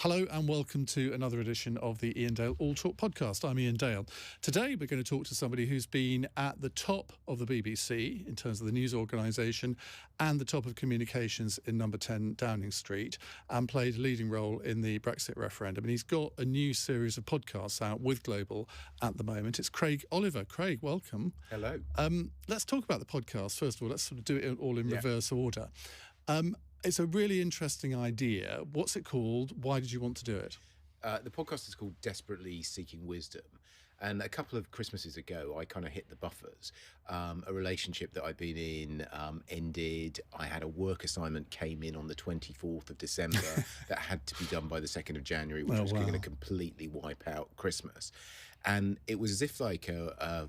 Hello and welcome to another edition of the Iain Dale All Talk podcast. I'm Iain Dale. Today we're going to talk to somebody who's been at the top of the BBC in terms of the news organisation and the top of communications in number 10 Downing Street and played a leading role in the Brexit referendum. And he's got a new series of podcasts out with Global at the moment. It's Craig Oliver. Craig, welcome. Hello. Let's talk about the podcast. First of all, let's sort of do it all in reverse order. It's a really interesting idea. What's it called? Why did you want to do it? The podcast is called Desperately Seeking Wisdom. And a couple of Christmases ago, I kind of hit the buffers. A relationship that I'd been in ended. I had a work assignment came in on the 24th of December that had to be done by the 2nd of January, which was going to completely wipe out Christmas. And it was as if like a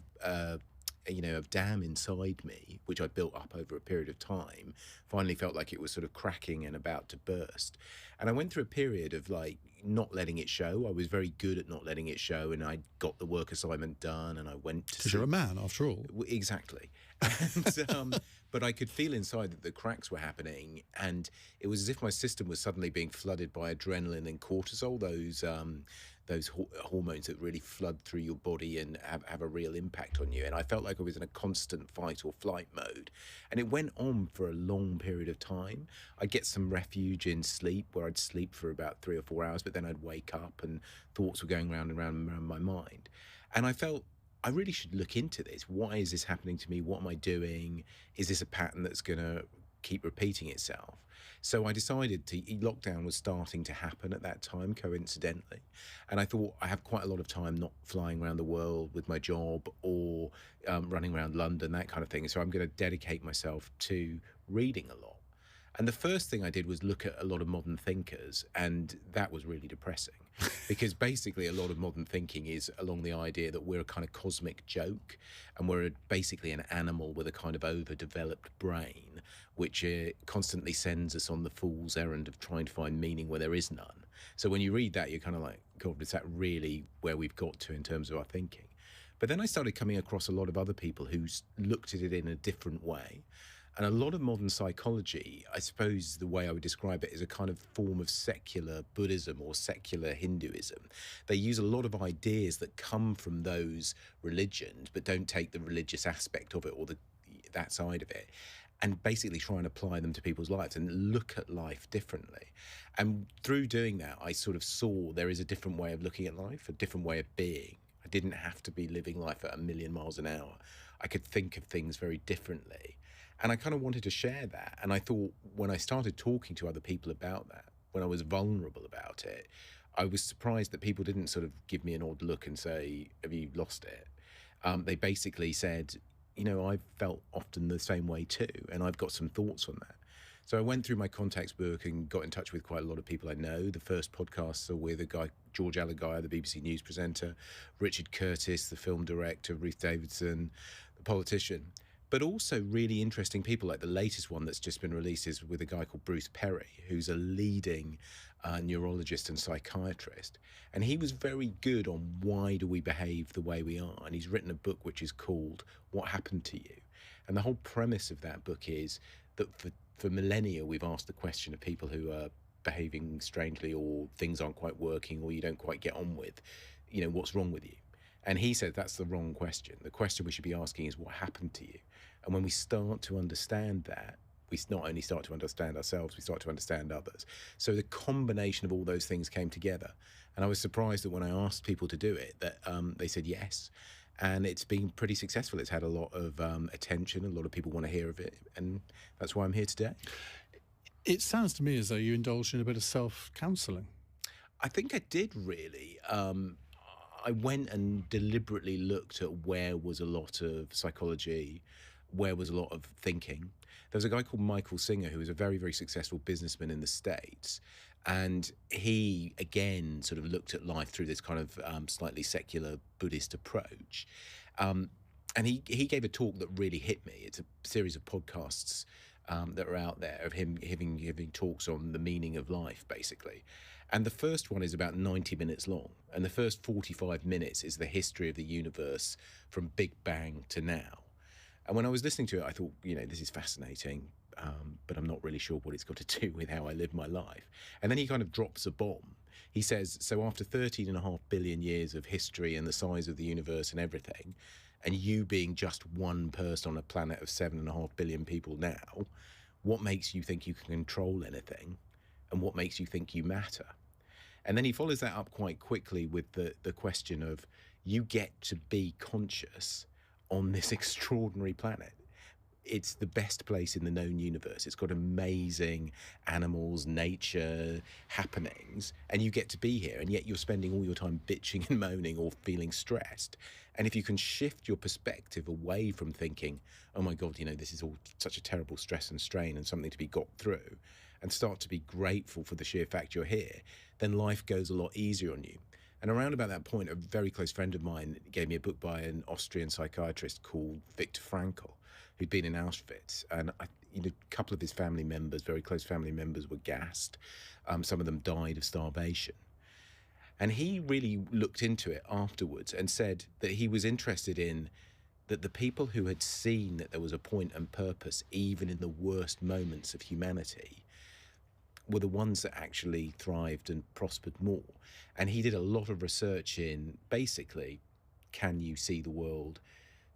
dam inside me, which I built up over a period of time, finally felt like it was sort of cracking and about to burst. And I went through a period of like not letting it show. I was very good at not letting it show, and I got the work assignment done, and I went to... Because you're a man, after all. Exactly. And, but I could feel inside that the cracks were happening, and it was as if my system was suddenly being flooded by adrenaline and cortisol, those hormones that really flood through your body and have a real impact on you. And I felt like I was in a constant fight or flight mode. And it went on for a long period of time. I'd get some refuge in sleep, where I'd sleep for about 3 or 4 hours, but then I'd wake up and thoughts were going round and round and round my mind. And I felt I really should look into this. Why is this happening to me? What am I doing? Is this a pattern that's going to keep repeating itself? So I decided lockdown was starting to happen at that time, coincidentally. And I thought I have quite a lot of time not flying around the world with my job or running around London, that kind of thing. So I'm going to dedicate myself to reading a lot. And the first thing I did was look at a lot of modern thinkers, and that was really depressing because basically a lot of modern thinking is along the idea that we're a kind of cosmic joke and we're basically an animal with a kind of overdeveloped brain, which constantly sends us on the fool's errand of trying to find meaning where there is none. So when you read that, you're kind of like, God, is that really where we've got to in terms of our thinking? But then I started coming across a lot of other people who looked at it in a different way. And a lot of modern psychology, I suppose the way I would describe it, is a kind of form of secular Buddhism or secular Hinduism. They use a lot of ideas that come from those religions, but don't take the religious aspect of it or that side of it, and basically try and apply them to people's lives and look at life differently. And through doing that, I sort of saw there is a different way of looking at life, a different way of being. I didn't have to be living life at 1,000,000 miles an hour. I could think of things very differently. And I kind of wanted to share that. And I thought when I started talking to other people about that, when I was vulnerable about it, I was surprised that people didn't sort of give me an odd look and say, have you lost it? They basically said, I've felt often the same way too. And I've got some thoughts on that. So I went through my contacts book and got in touch with quite a lot of people I know. The first podcasts are with a guy, George Alagaya, the BBC News presenter, Richard Curtis, the film director, Ruth Davidson, the politician. But also really interesting people, like the latest one that's just been released is with a guy called Bruce Perry, who's a leading neurologist and psychiatrist. And he was very good on why do we behave the way we are. And he's written a book which is called What Happened to You? And the whole premise of that book is that for millennia, we've asked the question of people who are behaving strangely or things aren't quite working or you don't quite get on with, what's wrong with you? And he said that's the wrong question. The question we should be asking is what happened to you? And when we start to understand that, we not only start to understand ourselves, we start to understand others. So the combination of all those things came together. And I was surprised that when I asked people to do it, that they said yes. And it's been pretty successful. It's had a lot of attention. A lot of people want to hear of it. And that's why I'm here today. It sounds to me as though you indulged in a bit of self-counselling. I think I did, really. I went and deliberately looked at where was a lot of psychology, where was a lot of thinking. There was a guy called Michael Singer who was a very, very successful businessman in the States. And he, again, sort of looked at life through this kind of slightly secular Buddhist approach. And he gave a talk that really hit me. It's a series of podcasts that are out there of him giving talks on the meaning of life, basically. And the first one is about 90 minutes long. And the first 45 minutes is the history of the universe from Big Bang to now. And when I was listening to it, I thought, this is fascinating. but I'm not really sure what it's got to do with how I live my life. And then he kind of drops a bomb. He says, so after 13.5 billion years of history and the size of the universe and everything, and you being just one person on a planet of 7.5 billion people now, what makes you think you can control anything? And what makes you think you matter? And then he follows that up quite quickly with the question of, you get to be conscious on this extraordinary planet. It's the best place in the known universe. It's got amazing animals, nature, happenings, and you get to be here, and yet you're spending all your time bitching and moaning or feeling stressed. And if you can shift your perspective away from thinking, oh my God, this is all such a terrible stress and strain and something to be got through, and start to be grateful for the sheer fact you're here, then life goes a lot easier on you. And around about that point, a very close friend of mine gave me a book by an Austrian psychiatrist called Viktor Frankl, who'd been in Auschwitz. And a couple of his family members, very close family members, were gassed. Some of them died of starvation. And he really looked into it afterwards and said that he was interested in that the people who had seen that there was a point and purpose, even in the worst moments of humanity, were the ones that actually thrived and prospered more. And he did a lot of research in, basically, can you see the world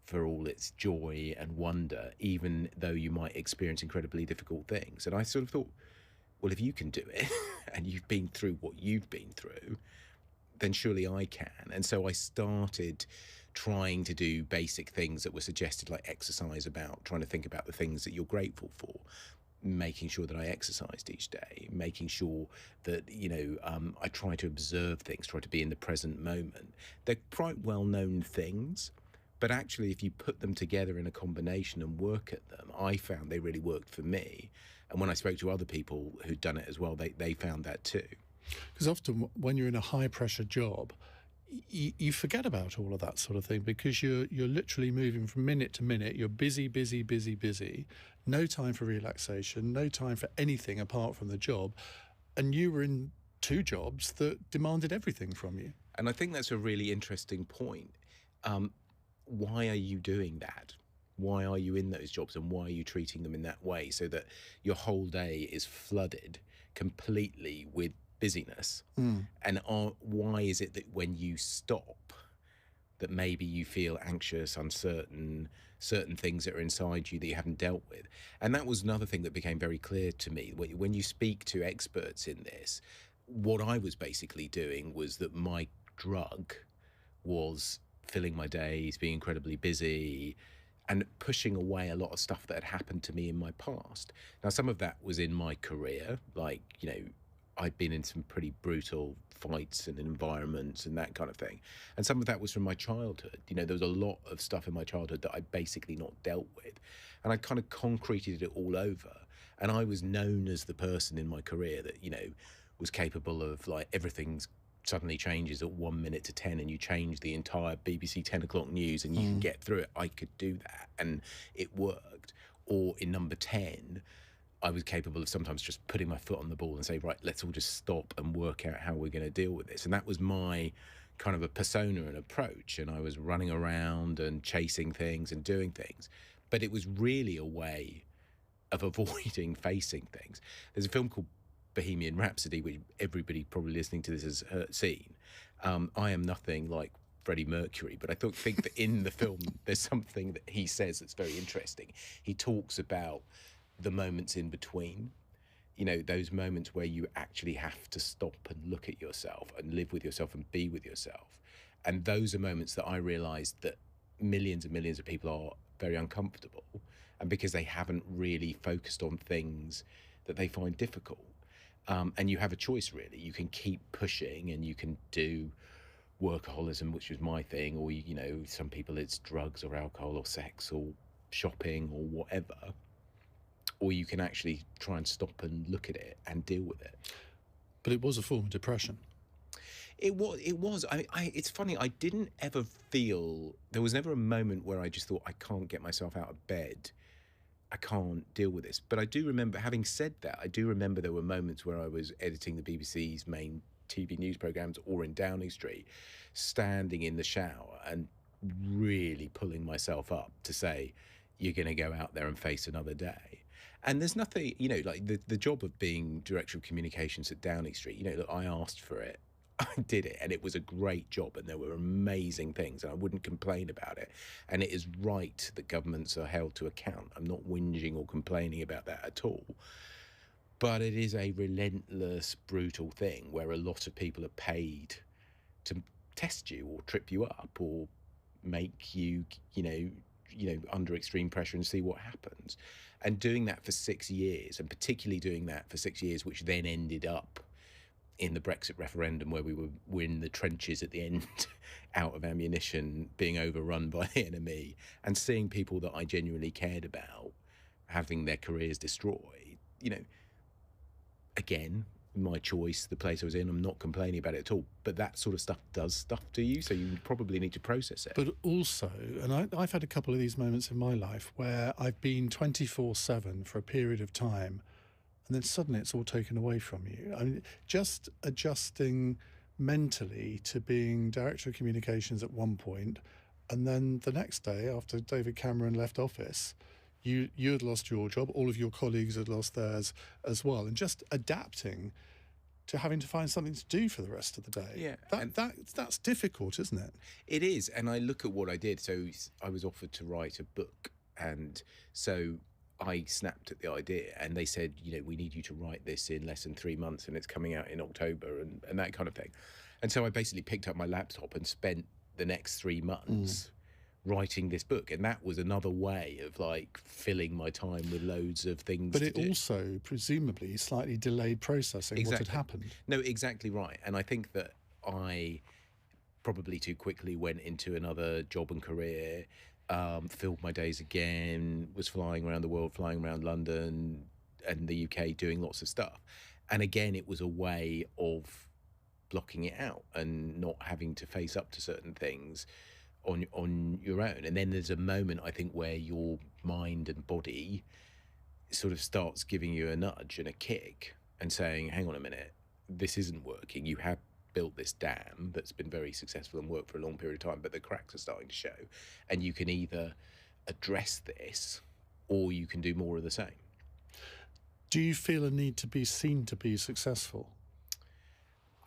for all its joy and wonder, even though you might experience incredibly difficult things? And I sort of thought, well, if you can do it, and you've been through what you've been through, then surely I can. And so I started trying to do basic things that were suggested, like exercise, about trying to think about the things that you're grateful for, making sure that I exercised each day, making sure that, I try to observe things, try to be in the present moment. They're quite well-known things, but actually if you put them together in a combination and work at them, I found they really worked for me. And when I spoke to other people who'd done it as well, they found that too. Because often when you're in a high-pressure job, you forget about all of that sort of thing, because you're literally moving from minute to minute. You're busy, busy, busy, busy. No time for relaxation, no time for anything apart from the job. And you were in two jobs that demanded everything from you. And I think that's a really interesting point. Why are you doing that? Why are you in those jobs, and why are you treating them in that way, so that your whole day is flooded completely with busyness? And why is it that when you stop, that maybe you feel anxious, uncertain, certain things that are inside you that you haven't dealt with? And that was another thing that became very clear to me. When you speak to experts in this, what I was basically doing was that my drug was filling my days, being incredibly busy, and pushing away a lot of stuff that had happened to me in my past. Now, some of that was in my career, like, I'd been in some pretty brutal fights and environments and that kind of thing. And some of that was from my childhood. There was a lot of stuff in my childhood that I basically not dealt with. And I kind of concreted it all over. And I was known as the person in my career that, was capable of, like, everything's suddenly changes at 1 minute to 10 and you change the entire BBC 10 o'clock news and you can get through it. I could do that and it worked. Or in number 10, I was capable of sometimes just putting my foot on the ball and say, right, let's all just stop and work out how we're going to deal with this. And that was my kind of a persona and approach. And I was running around and chasing things and doing things. But it was really a way of avoiding facing things. There's a film called Bohemian Rhapsody, which everybody probably listening to this has seen. I am nothing like Freddie Mercury, but I think that in the film there's something that he says that's very interesting. He talks about the moments in between, those moments where you actually have to stop and look at yourself and live with yourself and be with yourself. And those are moments that I realized that millions and millions of people are very uncomfortable, and because they haven't really focused on things that they find difficult. And you have a choice, really. You can keep pushing and you can do workaholism, which was my thing, or, some people it's drugs or alcohol or sex or shopping or whatever. Or you can actually try and stop and look at it and deal with it. But it was a form of depression. It was. It's funny, I didn't ever feel, there was never a moment where I just thought, I can't get myself out of bed. I can't deal with this. But I do remember, having said that, I do remember there were moments where I was editing the BBC's main TV news programmes or in Downing Street, standing in the shower and really pulling myself up to say, you're going to go out there and face another day. And there's nothing, like the job of being director of communications at Downing Street, look, I asked for it. I did it, and it was a great job, and there were amazing things, and I wouldn't complain about it. And it is right that governments are held to account. I'm not whinging or complaining about that at all. But it is a relentless, brutal thing where a lot of people are paid to test you or trip you up or make you, under extreme pressure and see what happens. And doing that for 6 years, and particularly doing that for 6 years, which then ended up in the Brexit referendum where we were in the trenches at the end, out of ammunition, being overrun by the enemy, and seeing people that I genuinely cared about having their careers destroyed, again, my choice, the place I was in, I'm not complaining about it at all. But that sort of stuff does stuff to you, so you probably need to process it. But also, and I've had a couple of these moments in my life where I've been 24/7 for a period of time, and then suddenly it's all taken away from you. I mean, just adjusting mentally to being director of communications at one point, and then the next day, after David Cameron left office, you had lost your job, all of your colleagues had lost theirs as well, and just adapting to having to find something to do for the rest of the day. Yeah, that's difficult, isn't it? It is, and I look at what I did. So I was offered to write a book, and so I snapped at the idea, and they said, we need you to write this in less than 3 months, and it's coming out in October, and that kind of thing. And so I basically picked up my laptop and spent the next 3 months writing this book, and that was another way of filling my time with loads of things. But it also presumably slightly delayed processing what had happened. No, exactly right. And I think that I probably too quickly went into another job and career, filled my days again, was flying around the world, flying around London and the UK, doing lots of stuff. And again, it was a way of blocking it out and not having to face up to certain things on your own. And then there's a moment, I think, where your mind and body sort of starts giving you a nudge and a kick and saying, hang on a minute, this isn't working. You have built this dam that's been very successful and worked for a long period of time, but the cracks are starting to show, and you can either address this or you can do more of the same. Do you feel a need to be seen to be successful?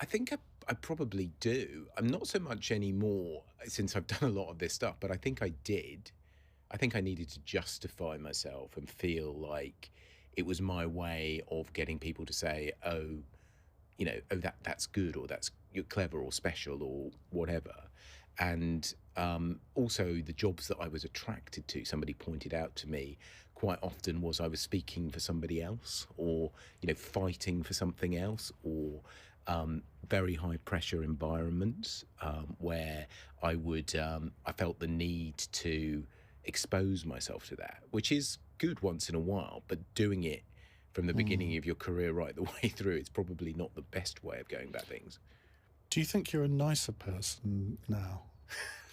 I think I probably do. I'm not so much anymore since I've done a lot of this stuff, but I think I did. I think I needed to justify myself and feel like it was my way of getting people to say, that's good, or you're clever or special or whatever. And also the jobs that I was attracted to, somebody pointed out to me quite often, was I was speaking for somebody else, or fighting for something else, or very high pressure environments where I felt the need to expose myself to that, which is good once in a while, but doing it from the beginning of your career right the way through, it's probably not the best way of going about things. Do you think you're a nicer person now?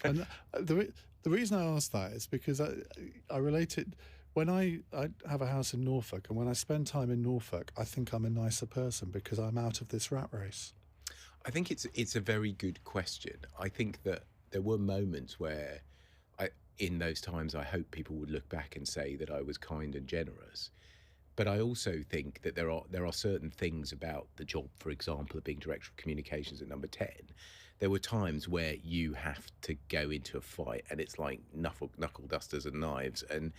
And the reason I ask that is because I relate it. When I have a house in Norfolk, and when I spend time in Norfolk, I think I'm a nicer person because I'm out of this rat race. I think it's a very good question. I think that there were moments where in those times, I hope people would look back and say that I was kind and generous. But I also think that there are certain things about the job, for example, of being director of communications at Number 10. There were times where you have to go into a fight, and it's like knuckle dusters and knives. And,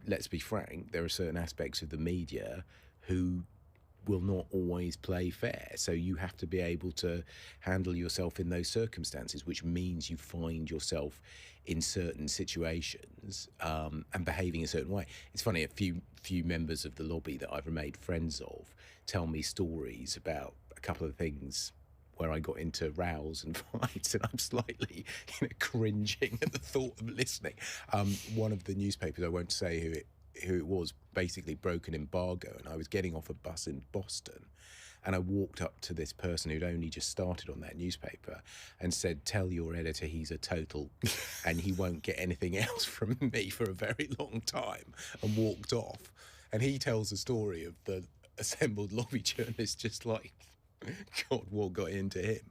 let's be frank, there are certain aspects of the media who will not always play fair. So you have to be able to handle yourself in those circumstances, which means you find yourself in certain situations and behaving a certain way. It's funny, a few members of the lobby that I've remained friends of tell me stories about a couple of things where I got into rows and fights, and I'm slightly cringing at the thought of listening. One of the newspapers, I won't say who it was, basically broke an embargo, and I was getting off a bus in Boston, and I walked up to this person who'd only just started on that newspaper and said, "Tell your editor he's a total and he won't get anything else from me for a very long time," and walked off. And he tells the story of the assembled lobby journalists just like, God, what got into him?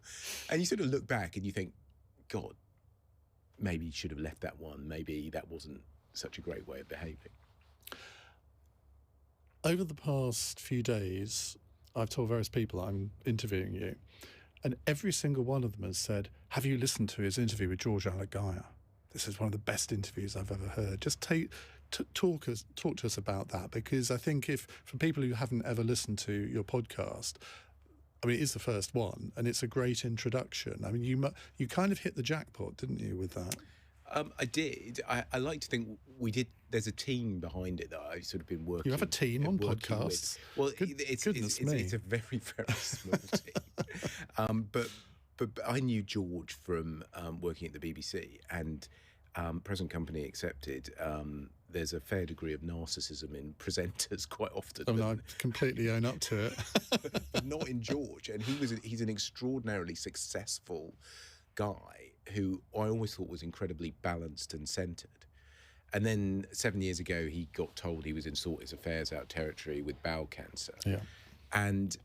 And you sort of look back and you think, God, maybe you should have left that one. Maybe that wasn't such a great way of behaving. over the past few days, I've told various people I'm interviewing you, and every single one of them has said, have you listened to his interview with George Alagaya? This is one of the best interviews I've ever heard. Just talk to us about that, because I think for people who haven't ever listened to your podcast, I mean, it is the first one, and it's a great introduction. I mean, you kind of hit the jackpot, didn't you, with that? I did. I like to think we did. There's a team behind it that I've sort of been working. You have a team on podcasts? Well, it's a very, very small team. But I knew George from working at the BBC, and present company accepted. There's a fair degree of narcissism in presenters quite often. Oh, no, I completely own up to it. But not in George. And he's an extraordinarily successful guy who I always thought was incredibly balanced and centred. And then 7 years ago, he got told he was in sort his affairs out territory with bowel cancer. Yeah. And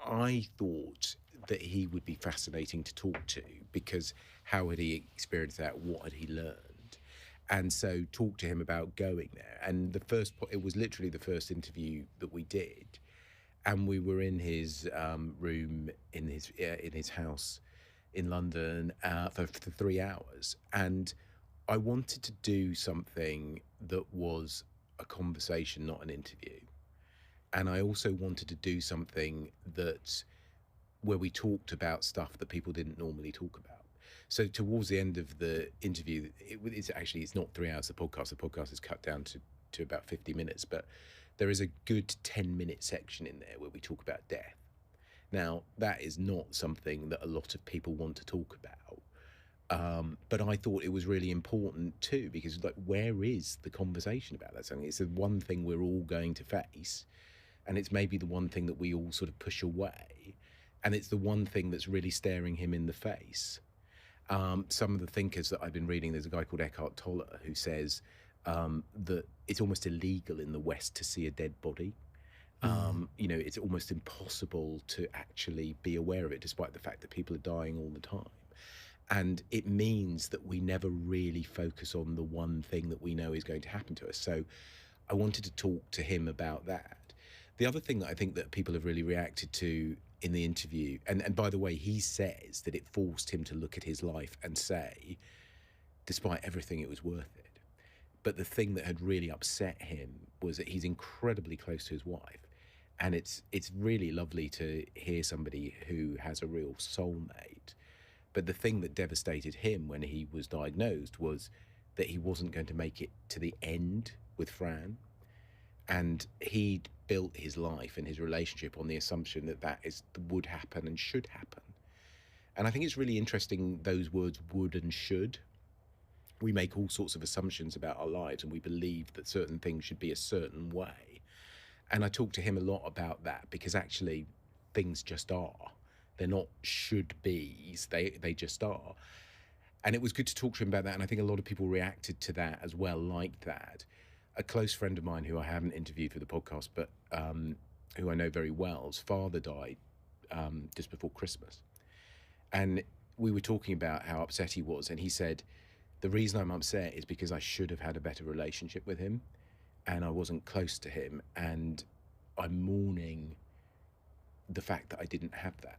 I thought that he would be fascinating to talk to, because how had he experienced that? What had he learned? And so talk to him about going there. And it was literally the first interview that we did. And we were in his room in his house in London for 3 hours. And I wanted to do something that was a conversation, not an interview. And I also wanted to do something where we talked about stuff that people didn't normally talk about. So towards the end of the interview, it's not 3 hours, the podcast is cut down to about 50 minutes, but there is a good 10-minute section in there where we talk about death. Now, that is not something that a lot of people want to talk about. But I thought it was really important too, because where is the conversation about that? Something, it's the one thing we're all going to face, and it's maybe the one thing that we all sort of push away, and it's the one thing that's really staring him in the face. Some of the thinkers that I've been reading, there's a guy called Eckhart Tolle who says that it's almost illegal in the West to see a dead body. It's almost impossible to actually be aware of it, despite the fact that people are dying all the time. And it means that we never really focus on the one thing that we know is going to happen to us. So I wanted to talk to him about that. The other thing that I think that people have really reacted to in the interview, and by the way, he says that it forced him to look at his life and say, despite everything, it was worth it. But the thing that had really upset him was that he's incredibly close to his wife. And it's really lovely to hear somebody who has a real soulmate. But the thing that devastated him when he was diagnosed was that he wasn't going to make it to the end with Fran. And he'd built his life and his relationship on the assumption that would happen and should happen. And I think it's really interesting, those words, would and should. We make all sorts of assumptions about our lives, and we believe that certain things should be a certain way. And I talk to him a lot about that, because actually things just are. They're not should be's, they just are. And it was good to talk to him about that, and I think a lot of people reacted to that as well, like that. A close friend of mine who I haven't interviewed for the podcast, but who I know very well's father died just before Christmas. And we were talking about how upset he was, and he said, the reason I'm upset is because I should have had a better relationship with him, and I wasn't close to him, and I'm mourning the fact that I didn't have that,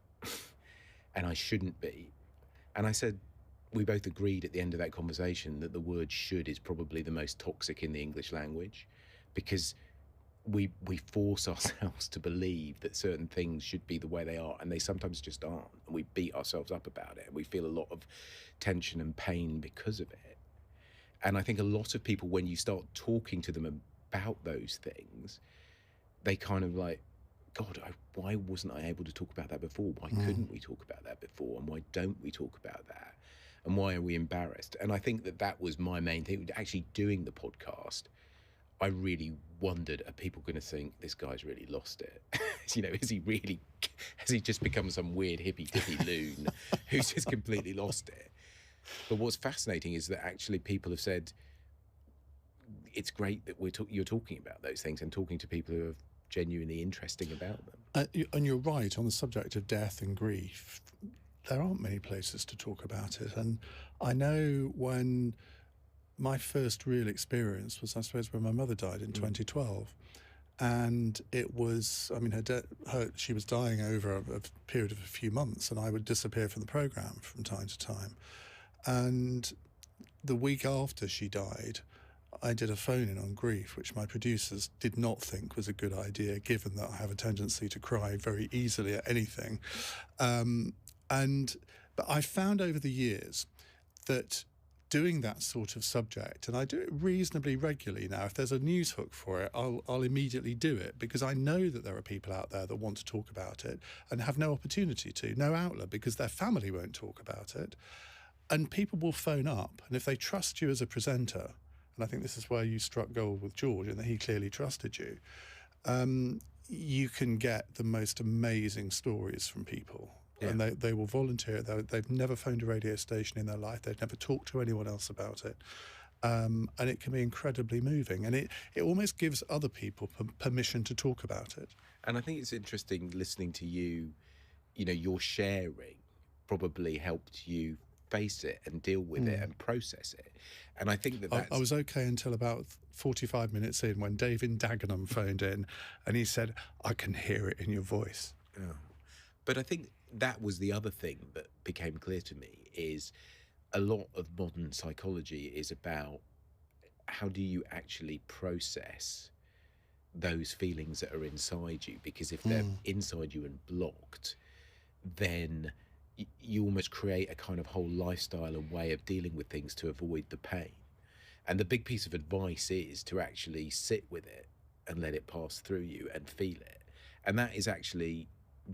and I shouldn't be. And I said, we both agreed at the end of that conversation that the word should is probably the most toxic in the English language, because we force ourselves to believe that certain things should be the way they are, and they sometimes just aren't, and we beat ourselves up about it, and we feel a lot of tension and pain because of it. And I think a lot of people, when you start talking to them about those things, they kind of like, God, why wasn't I able to talk about that before? Why couldn't we talk about that before? And why don't we talk about that? And why are we embarrassed? And I think that was my main thing. Actually doing the podcast, I really wondered, are people going to think this guy's really lost it? Has he just become some weird hippy-dippy loon who's just completely lost it? But what's fascinating is that actually people have said, it's great that you're talking about those things and talking to people who are genuinely interesting about them. And you're right, on the subject of death and grief, there aren't many places to talk about it. And I know when my first real experience was, I suppose, when my mother died in 2012. And it was, I mean, she was dying over a period of a few months, and I would disappear from the programme from time to time. And the week after she died, I did a phone-in on grief, which my producers did not think was a good idea, given that I have a tendency to cry very easily at anything. But I found over the years that doing that sort of subject, and I do it reasonably regularly now. If there's a news hook for it, I'll immediately do it, because I know that there are people out there that want to talk about it and have no opportunity to, no outlet, because their family won't talk about it. And people will phone up, and if they trust you as a presenter, and I think this is where you struck gold with George, in that he clearly trusted you, you can get the most amazing stories from people. Yeah. And they will volunteer. They've never phoned a radio station in their life. They've never talked to anyone else about it. And it can be incredibly moving. And it almost gives other people permission to talk about it. And I think it's interesting listening to you, your sharing probably helped you face it and deal with it and process it. And I think I was okay until about 45 minutes in, when David Dagenham phoned in and he said, "I can hear it in your voice." Oh. But I think that was the other thing that became clear to me, is a lot of modern psychology is about how do you actually process those feelings that are inside you, because if they're inside you and blocked, then you almost create a kind of whole lifestyle and way of dealing with things to avoid the pain. And the big piece of advice is to actually sit with it and let it pass through you and feel it. And that is actually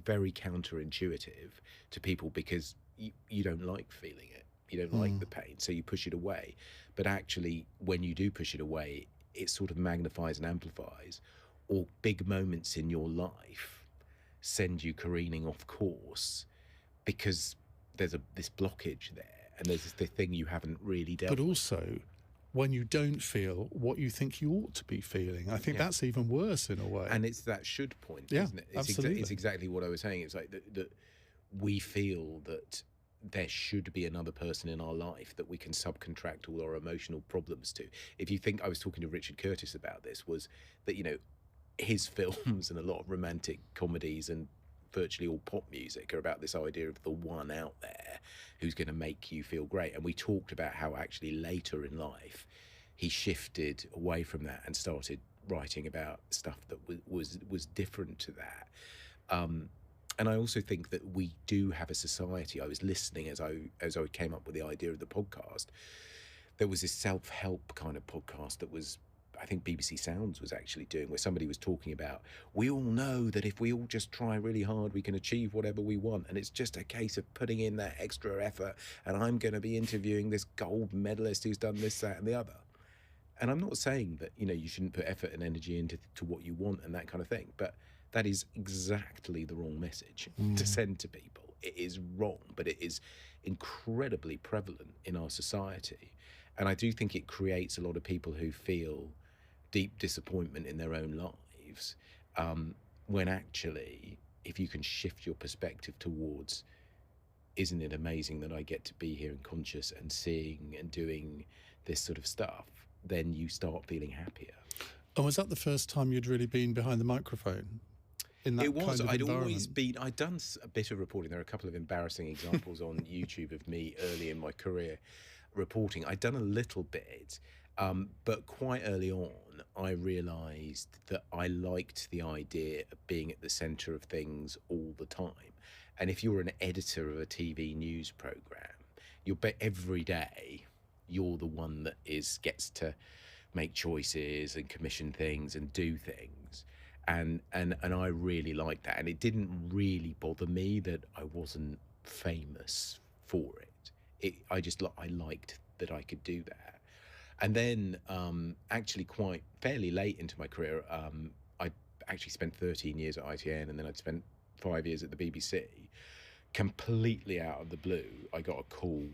very counterintuitive to people, because you don't like feeling it. You don't like the pain, so you push it away. But actually, when you do push it away, it sort of magnifies and amplifies, or big moments in your life send you careening off course, because there's this blockage there, and there's this thing you haven't really dealt with. But also, when you don't feel what you think you ought to be feeling, I think that's even worse in a way. And it's that should point, isn't it? Absolutely. It's exactly what I was saying. It's like that we feel that there should be another person in our life that we can subcontract all our emotional problems to. If you think, I was talking to Richard Curtis about this, was that, his films and a lot of romantic comedies and virtually all pop music are about this idea of the one out there who's going to make you feel great. And we talked about how actually later in life he shifted away from that and started writing about stuff that was different to that. And I also think that we do have a society. I was listening as I came up with the idea of the podcast. There was this self-help kind of podcast that was, I think BBC Sounds was actually doing, where somebody was talking about, we all know that if we all just try really hard, we can achieve whatever we want. And it's just a case of putting in that extra effort. And I'm going to be interviewing this gold medalist who's done this, that, and the other. And I'm not saying that, you shouldn't put effort and energy into what you want and that kind of thing. But that is exactly the wrong message to send to people. It is wrong, but it is incredibly prevalent in our society. And I do think it creates a lot of people who feel deep disappointment in their own lives, when actually, if you can shift your perspective towards, isn't it amazing that I get to be here and conscious and seeing and doing this sort of stuff, then you start feeling happier. And was that the first time you'd really been behind the microphone? It was. I'd always been. I'd done a bit of reporting. There are a couple of embarrassing examples on YouTube of me early in my career reporting. I'd done a little bit, but quite early on, I realised that I liked the idea of being at the centre of things all the time. And if you're an editor of a TV news programme, every day you're the one that gets to make choices and commission things and do things. And I really liked that. And it didn't really bother me that I wasn't famous for it. I liked that I could do that. And then actually quite fairly late into my career, I actually spent 13 years at ITN, and then I'd spent 5 years at the BBC. Completely out of the blue, I got a call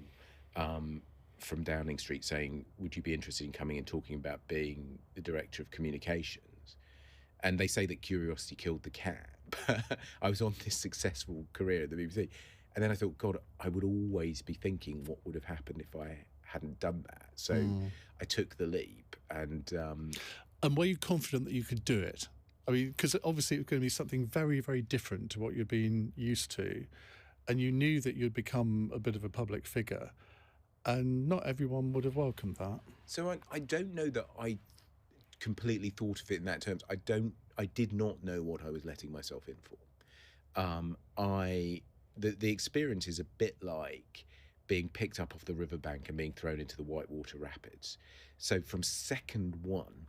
from Downing Street saying, would you be interested in coming and talking about being the director of communications? And they say that curiosity killed the cat. I was on this successful career at the BBC. And then I thought, God, I would always be thinking what would have happened if I hadn't done that. So I took the leap. And were you confident that you could do it? I mean, because obviously it was going to be something very, very different to what you'd been used to, and you knew that you'd become a bit of a public figure, and not everyone would have welcomed that. So I don't know that I completely thought of it in that terms. I did not know what I was letting myself in for. The experience is a bit like being picked up off the riverbank and being thrown into the Whitewater Rapids. So from second one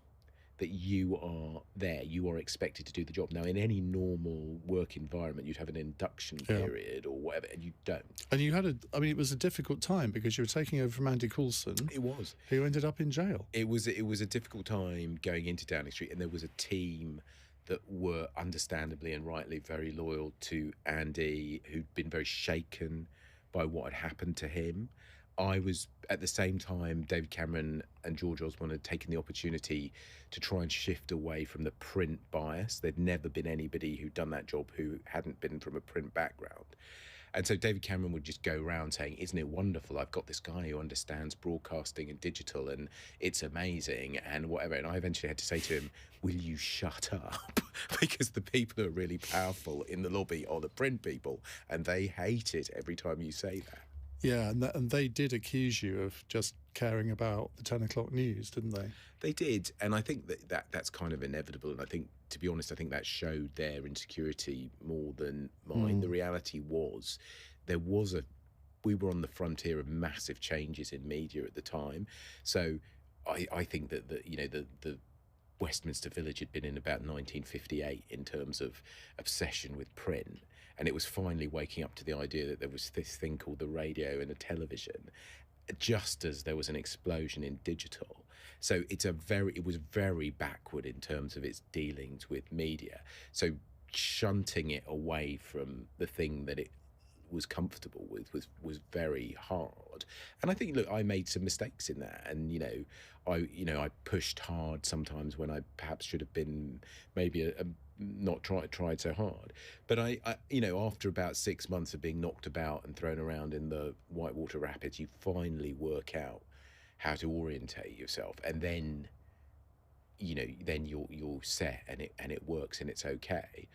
that you are there, you are expected to do the job. Now, in any normal work environment, you'd have an induction period or whatever, and you don't. And you had it was a difficult time because you were taking over from Andy Coulson. It was. Who ended up in jail. It was a difficult time going into Downing Street, and there was a team that were understandably and rightly very loyal to Andy, who'd been very shaken by what had happened to him. I was, at the same time, David Cameron and George Osborne had taken the opportunity to try and shift away from the print bias. There'd never been anybody who'd done that job who hadn't been from a print background. And so David Cameron would just go around saying, isn't it wonderful? I've got this guy who understands broadcasting and digital, and it's amazing, and whatever. And I eventually had to say to him, will you shut up? Because the people who are really powerful in the lobby are the print people, and they hate it every time you say that. Yeah, and they did accuse you of just caring about the 10 o'clock news, didn't they? They did, and I think that's kind of inevitable. And I think, to be honest, I think that showed their insecurity more than mine. The reality was, we were on the frontier of massive changes in media at the time. So I think that the Westminster Village had been in about 1958 in terms of obsession with print. And it was finally waking up to the idea that there was this thing called the radio and the television, just as there was an explosion in digital. So it was very backward in terms of its dealings with media. So shunting it away from the thing that it was comfortable with was very hard. And I think, look, I made some mistakes in that, and I pushed hard sometimes when I perhaps should have been maybe not tried so hard. But I after about 6 months of being knocked about and thrown around in the Whitewater Rapids, you finally work out how to orientate yourself, and then you're set, and it works, and it's okay.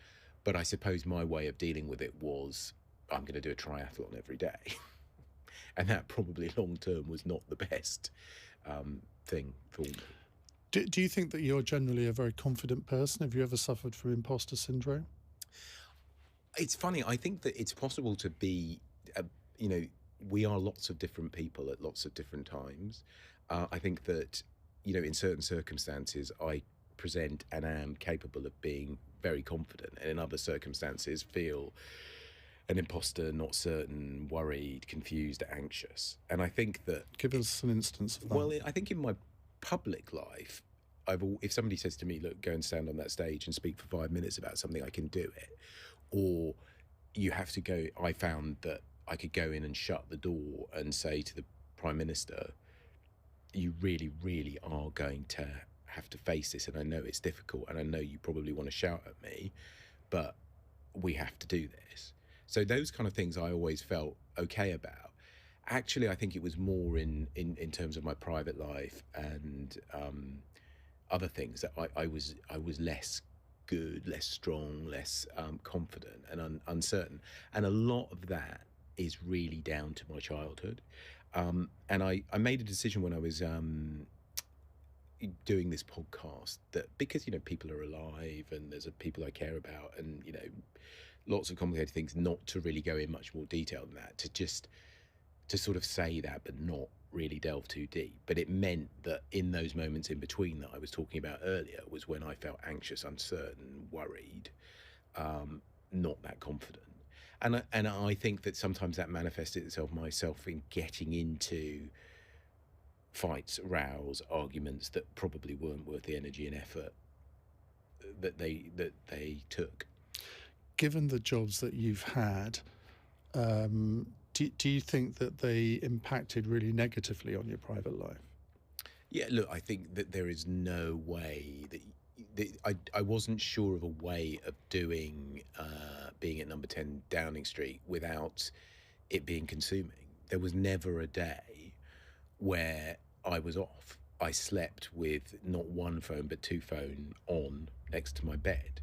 But I suppose my way of dealing with it was, I'm going to do a triathlon every day. And that probably long term was not the best thing for me. Do you think that you're generally a very confident person? Have you ever suffered from imposter syndrome? It's funny. I think that it's possible to be, we are lots of different people at lots of different times. I think that, in certain circumstances, I present and am capable of being very confident, and in other circumstances feel an imposter, not certain, worried, confused, anxious. And I think that... Give us an instance of that. Well, I think in my public life, if somebody says to me, look, go and stand on that stage and speak for 5 minutes about something, I can do it. Or you have to go... I found that I could go in and shut the door and say to the Prime Minister, you really, really are going to have to face this, and I know it's difficult, and I know you probably want to shout at me, but we have to do this. So those kind of things I always felt okay about. Actually, I think it was more in terms of my private life and other things that I was less good, less strong, less confident and uncertain. And a lot of that is really down to my childhood. And I made a decision when I was doing this podcast that, because, people are alive and there's people I care about, and, lots of complicated things, not to really go in much more detail than that, to sort of say that, but not really delve too deep. But it meant that in those moments in between that I was talking about earlier was when I felt anxious, uncertain, worried, not that confident. And I think that sometimes that manifested itself myself in getting into fights, rows, arguments that probably weren't worth the energy and effort that they took. Given the jobs that you've had, do you think that they impacted really negatively on your private life? Yeah, look, I think that there is no way that I wasn't sure of a way of doing being at number 10 Downing Street without it being consuming. There was never a day where I was off. I slept with not one phone but two phone on next to my bed,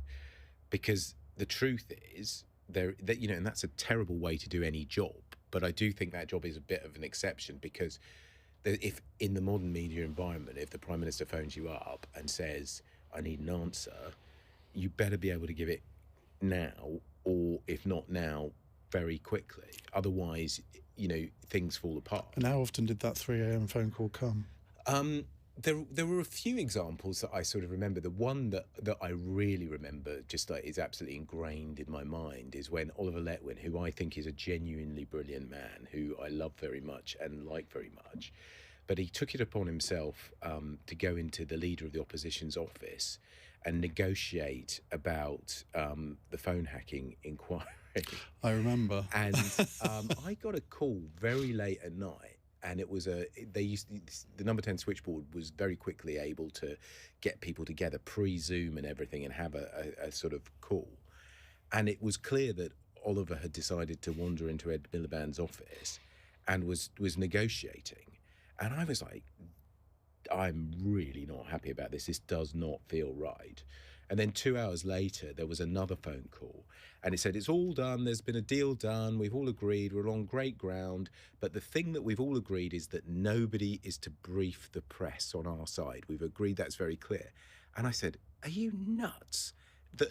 because the truth is that and that's a terrible way to do any job. But I do think that job is a bit of an exception, because if in the modern media environment, if the Prime Minister phones you up and says, I need an answer, you better be able to give it now, or if not now, very quickly. Otherwise, things fall apart. And how often did that 3 a.m. phone call come? There were a few examples that I sort of remember. The one that I really remember, just like is absolutely ingrained in my mind, is when Oliver Letwin, who I think is a genuinely brilliant man, who I love very much and like very much, but he took it upon himself to go into the leader of the opposition's office and negotiate about the phone hacking inquiry. I remember. And I got a call very late at night. And it was the number 10 switchboard was very quickly able to get people together pre-Zoom and everything and have a sort of call. And it was clear that Oliver had decided to wander into Ed Miliband's office and was negotiating. And I was like, I'm really not happy about this. This does not feel right. And then 2 hours later, there was another phone call. And it said, it's all done. There's been a deal done. We've all agreed. We're on great ground. But the thing that we've all agreed is that nobody is to brief the press on our side. We've agreed that's very clear. And I said, are you nuts? That,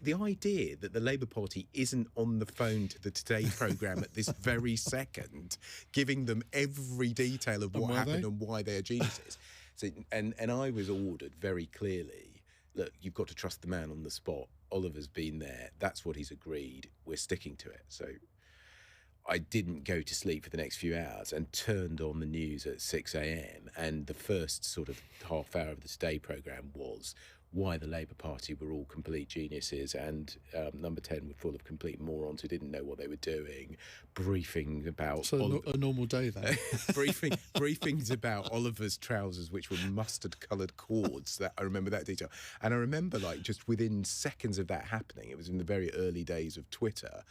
the idea that the Labour Party isn't on the phone to the Today programme at this very second, giving them every detail of what happened and why they are geniuses. So, and I was ordered very clearly, look, you've got to trust the man on the spot. Oliver's been there. That's what he's agreed. We're sticking to it. So I didn't go to sleep for the next few hours and turned on the news at 6 a.m. And the first sort of half hour of the Today programme was why the Labour Party were all complete geniuses and number 10 were full of complete morons who didn't know what they were doing, briefing about... So a normal day then? Briefings about Oliver's trousers, which were mustard-coloured cords. I remember that detail. And I remember, just within seconds of that happening, it was in the very early days of Twitter,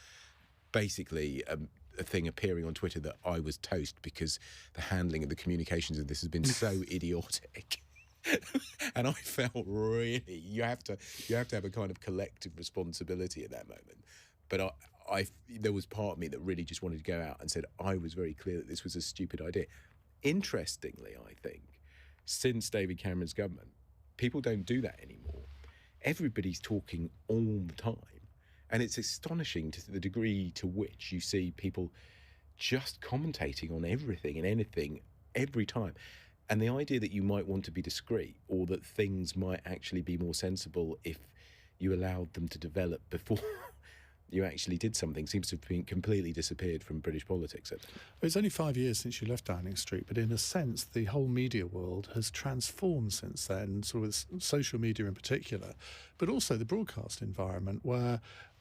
basically... a thing appearing on Twitter that I was toast because the handling of the communications of this has been so idiotic. And I felt really you have to have a kind of collective responsibility at that moment. But there was part of me that really just wanted to go out and said I was very clear that this was a stupid idea. Interestingly, I think since David Cameron's government, people don't do that anymore. Everybody's talking all the time. And it's astonishing to the degree to which you see people just commentating on everything and anything every time. And the idea that you might want to be discreet or that things might actually be more sensible if you allowed them to develop before you actually did something seems to have been completely disappeared from British politics. It's only 5 years since you left Downing Street, but in a sense, the whole media world has transformed since then, sort of with social media in particular, but also the broadcast environment where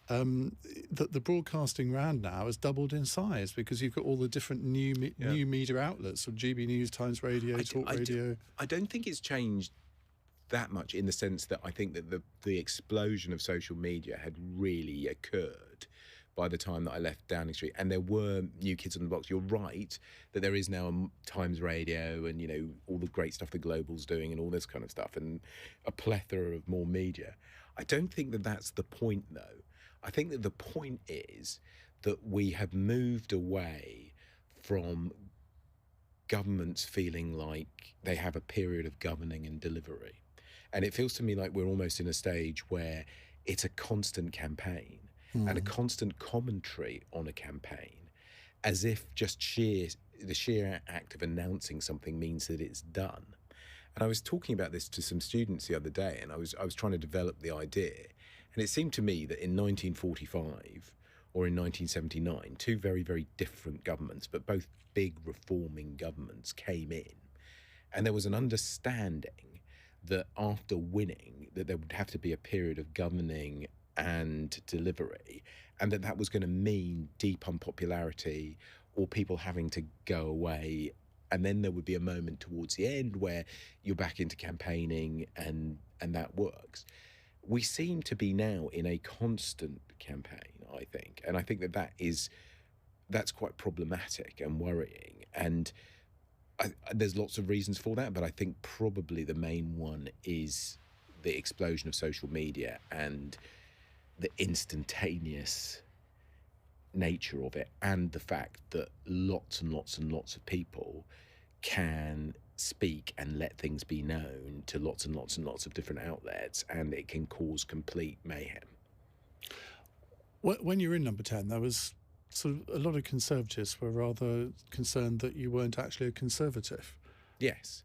the broadcasting round now has doubled in size because you've got all the different new media outlets, so GB News, Times Radio, Talk Radio. I don't think it's changed that much in the sense that I think that the explosion of social media had really occurred by the time that I left Downing Street, and there were new kids on the blocks. You're right that there is now a Times Radio and all the great stuff the Global's doing and all this kind of stuff and a plethora of more media. I don't think that that's the point though. I think that the point is that we have moved away from governments feeling like they have a period of governing and delivery. And it feels to me like we're almost in a stage where it's a constant campaign and a constant commentary on a campaign, as if just the sheer act of announcing something means that it's done. And I was talking about this to some students the other day, and I was trying to develop the idea. And it seemed to me that in 1945 or in 1979, two very, very different governments, but both big reforming governments came in. And there was an understanding that after winning, that there would have to be a period of governing and delivery, and that was going to mean deep unpopularity or people having to go away. And then there would be a moment towards the end where you're back into campaigning and that works. We seem to be now in a constant campaign, I think. And I think that's quite problematic and worrying. And There's lots of reasons for that, but I think probably the main one is the explosion of social media and the instantaneous nature of it, and the fact that lots and lots and lots of people can speak and let things be known to lots and lots and lots of different outlets, and it can cause complete mayhem. When you were in Number 10, there was sort of a lot of Conservatives were rather concerned that you weren't actually a Conservative. Yes.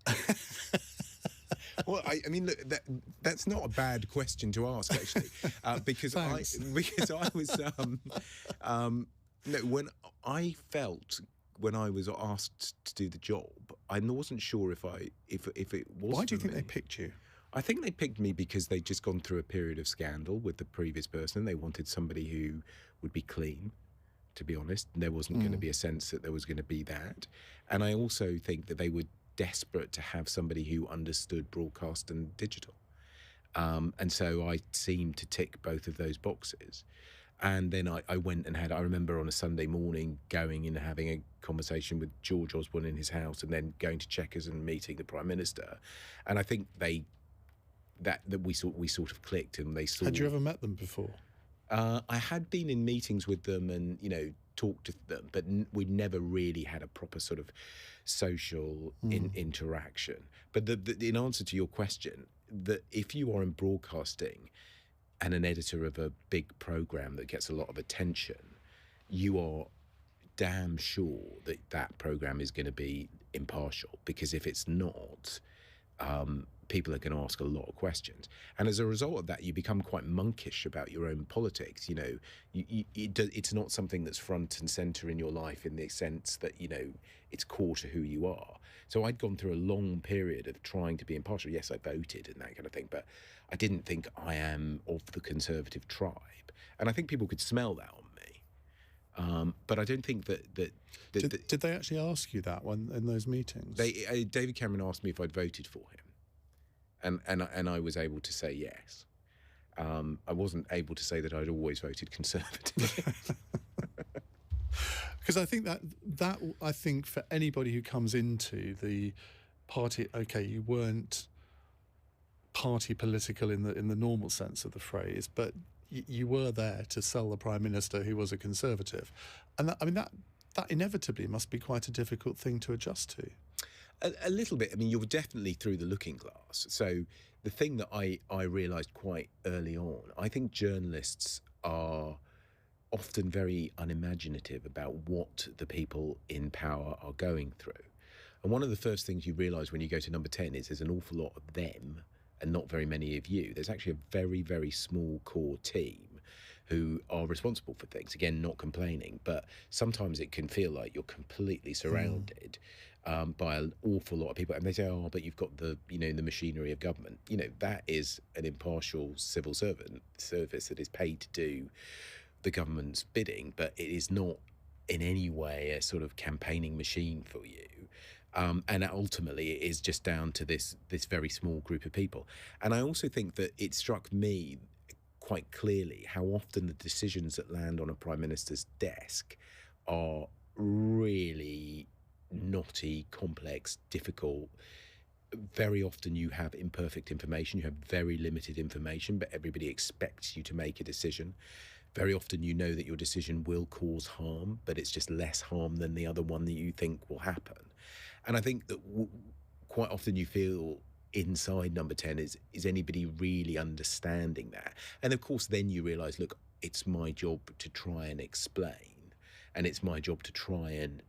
Well, I mean, look, that's not a bad question to ask, actually, because I was no, when I was asked to do the job, I wasn't sure if it was. Why do you think me. they picked you? I think they picked me because they'd just gone through a period of scandal with the previous person. They wanted somebody who would be clean, to be honest. And there wasn't going to be a sense that there was going to be that. And I also think that they were desperate to have somebody who understood broadcast and digital. And so I seemed to tick both of those boxes. And then I went and I remember on a Sunday morning going in and having a conversation with George Osborne in his house, and then going to Chequers and meeting the Prime Minister. And I think that we sort of clicked, and they saw. Had you ever met them before? I had been in meetings with them and, talked to them, but we never really had a proper sort of social interaction. But in answer to your question, that if you are in broadcasting and an editor of a big program that gets a lot of attention, you are damn sure that that program is going to be impartial, because if it's not, people are going to ask a lot of questions. And as a result of that, you become quite monkish about your own politics. It's not something that's front and centre in your life, in the sense that, it's core to who you are. So I'd gone through a long period of trying to be impartial. Yes, I voted and that kind of thing, but I didn't think I am of the Conservative tribe. And I think people could smell that on me. But I don't think that Did they actually ask you that in those meetings? David Cameron asked me if I'd voted for him, and I was able to say yes. I wasn't able to say that I'd always voted Conservative. Because I think that I think for anybody who comes into the party, okay, you weren't party political in the normal sense of the phrase, but you were there to sell the Prime Minister who was a Conservative, and that inevitably must be quite a difficult thing to adjust to. A little bit. I mean, you're definitely through the looking glass. So the thing that I realised quite early on, I think journalists are often very unimaginative about what the people in power are going through. And one of the first things you realise when you go to Number 10 is there's an awful lot of them and not very many of you. There's actually a very, very small core team who are responsible for things. Again, not complaining, but sometimes it can feel like you're completely surrounded by an awful lot of people. And they say, oh, but you've got the machinery of government. That is an impartial civil service that is paid to do the government's bidding, but it is not in any way a sort of campaigning machine for you. And ultimately, it is just down to this very small group of people. And I also think that it struck me quite clearly how often the decisions that land on a Prime Minister's desk are really knotty, complex, difficult. Very often you have imperfect information, you have very limited information, but everybody expects you to make a decision. Very often you know that your decision will cause harm, but it's just less harm than the other one that you think will happen. And I think that quite often you feel inside Number 10 is anybody really understanding that? And of course then you realise, look, it's my job to try and explain, and it's my job to try and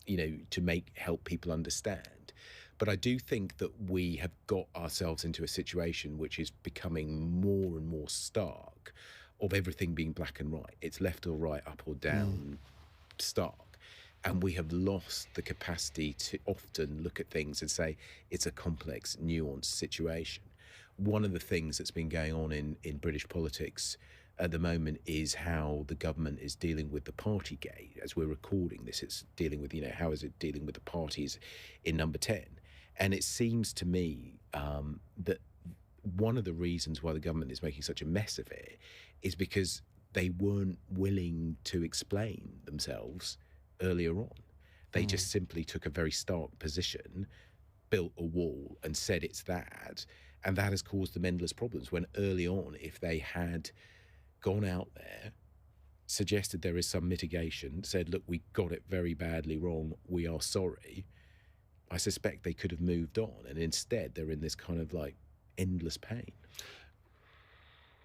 to help people understand. But I do think that we have got ourselves into a situation which is becoming more and more stark, of everything being black and white. It's left or right, up or down, stark. And we have lost the capacity to often look at things and say it's a complex, nuanced situation. One of the things that's been going on in British politics at the moment is how the government is dealing with the Partygate. As we're recording this, it's dealing with, how is it dealing with the parties in Number 10? And it seems to me that one of the reasons why the government is making such a mess of it is because they weren't willing to explain themselves earlier on. They just simply took a very stark position, built a wall and said it's that. And that has caused them endless problems when early on, if they had gone out there, suggested there is some mitigation, said, look, we got it very badly wrong, we are sorry, I suspect they could have moved on. And instead, they're in this kind of like endless pain.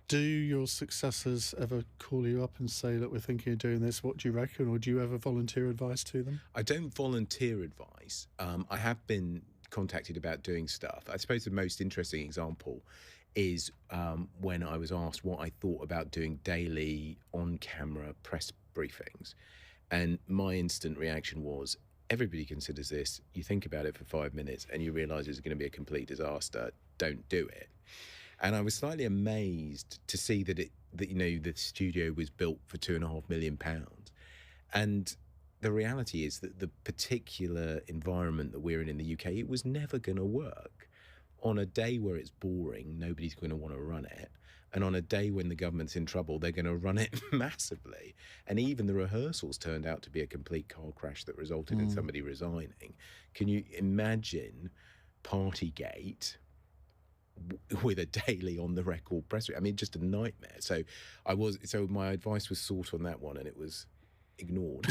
Do your successors ever call you up and say, look, we're thinking of doing this, what do you reckon? Or do you ever volunteer advice to them? I don't volunteer advice. I have been contacted about doing stuff. I suppose the most interesting example is when I was asked what I thought about doing daily on-camera press briefings. And my instant reaction was, everybody considers this, you think about it for 5 minutes and you realise it's going to be a complete disaster, don't do it. And I was slightly amazed to see that the studio was built for £2.5 million. And the reality is that the particular environment that we're in the UK, it was never going to work. On a day where it's boring, nobody's going to want to run it. And on a day when the government's in trouble, they're going to run it massively. And even the rehearsals turned out to be a complete car crash that resulted in somebody resigning. Can you imagine Partygate with a daily on the record press? I mean, just a nightmare. So my advice was sought on that one, and it was ignored.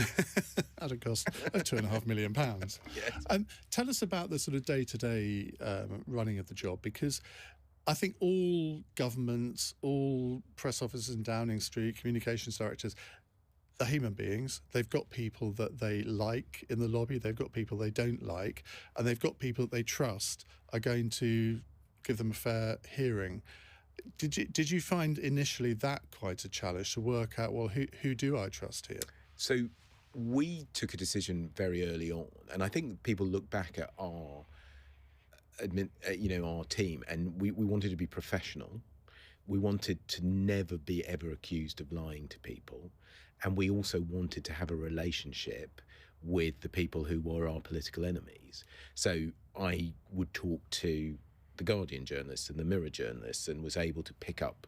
At a cost of £2.5 million. Yes. Tell us about the sort of day-to-day running of the job, because I think all governments, all press officers in Downing Street, communications directors, they're human beings. They've got people that they like in the lobby, they've got people they don't like, and they've got people that they trust are going to give them a fair hearing. Did you find initially that quite a challenge to work out, well, who do I trust here? So we took a decision very early on, and I think people look back at our team, and we wanted to be professional. We wanted to never be ever accused of lying to people, and we also wanted to have a relationship with the people who were our political enemies. So I would talk to the Guardian journalists and the Mirror journalists and was able to pick up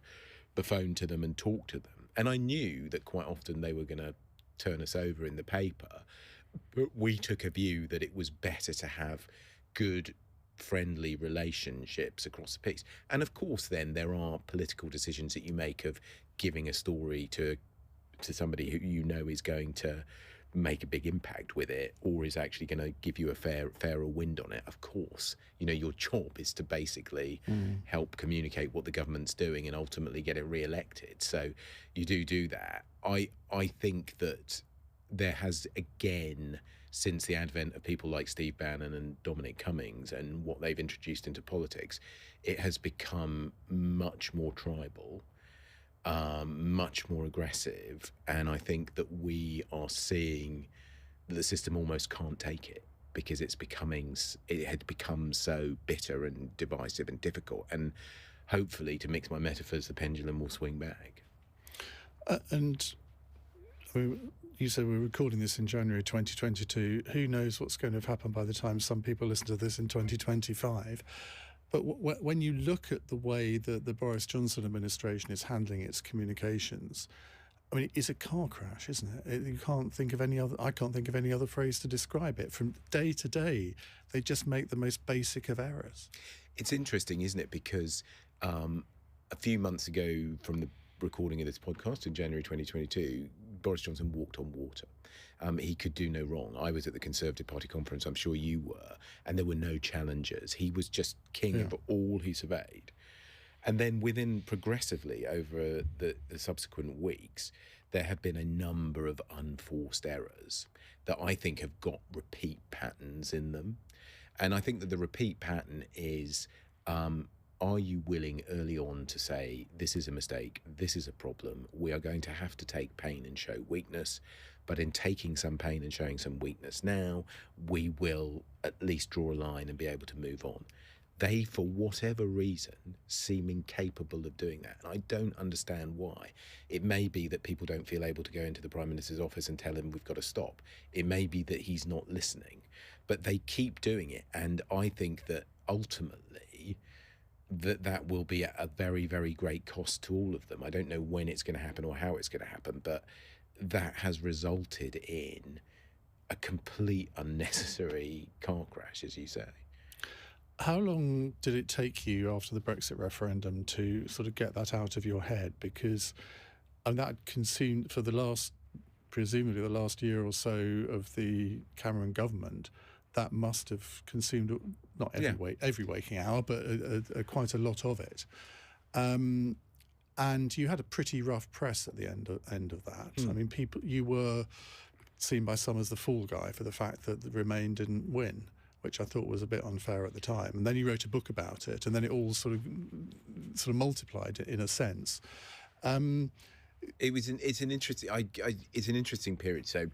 the phone to them and talk to them. And I knew that quite often they were going to turn us over in the paper, but we took a view that it was better to have good, friendly relationships across the piece. And of course, then there are political decisions that you make of giving a story to somebody who you know is going to make a big impact with it, or is actually going to give you a fairer wind on it. Of course, your job is to basically help communicate what the government's doing and ultimately get it re-elected. So you do that. I think that there has, again, since the advent of people like Steve Bannon and Dominic Cummings and what they've introduced into politics, it has become much more tribal, much more aggressive, and I think that we are seeing that the system almost can't take it because it had become so bitter and divisive and difficult. And hopefully, to mix my metaphors, the pendulum will swing back. And you said we're recording this in January 2022. Who knows what's going to have happened by the time some people listen to this in 2025? But when you look at the way that the Boris Johnson administration is handling its communications, I mean, it's a car crash, isn't it? I can't think of any other phrase to describe it. From day to day, they just make the most basic of errors. It's interesting, isn't it? Because a few months ago from the recording of this podcast in January 2022, Boris Johnson walked on water. He could do no wrong. I was at the Conservative Party conference, I'm sure you were, and there were no challengers. He was just king of all he surveyed. And then progressively over the subsequent weeks, there have been a number of unforced errors that I think have got repeat patterns in them. And I think that the repeat pattern is, are you willing early on to say, this is a mistake, this is a problem, we are going to have to take pain and show weakness, but in taking some pain and showing some weakness now, we will at least draw a line and be able to move on. They, for whatever reason, seem incapable of doing that. And I don't understand why. It may be that people don't feel able to go into the Prime Minister's office and tell him we've got to stop. It may be that he's not listening, but they keep doing it. And I think that ultimately that will be at a very, very great cost to all of them. I don't know when it's going to happen or how it's going to happen, but that has resulted in a complete unnecessary car crash, as you say. How long did it take you after the Brexit referendum to sort of get that out of your head? Because that consumed, for presumably the last year or so of the Cameron government, that must have consumed not every waking hour, but quite a lot of it. And you had a pretty rough press at the end of that. I mean, you were seen by some as the fall guy for the fact that the Remain didn't win, which I thought was a bit unfair at the time. And then you wrote a book about it, and then it all sort of multiplied in a sense. It's an interesting period. So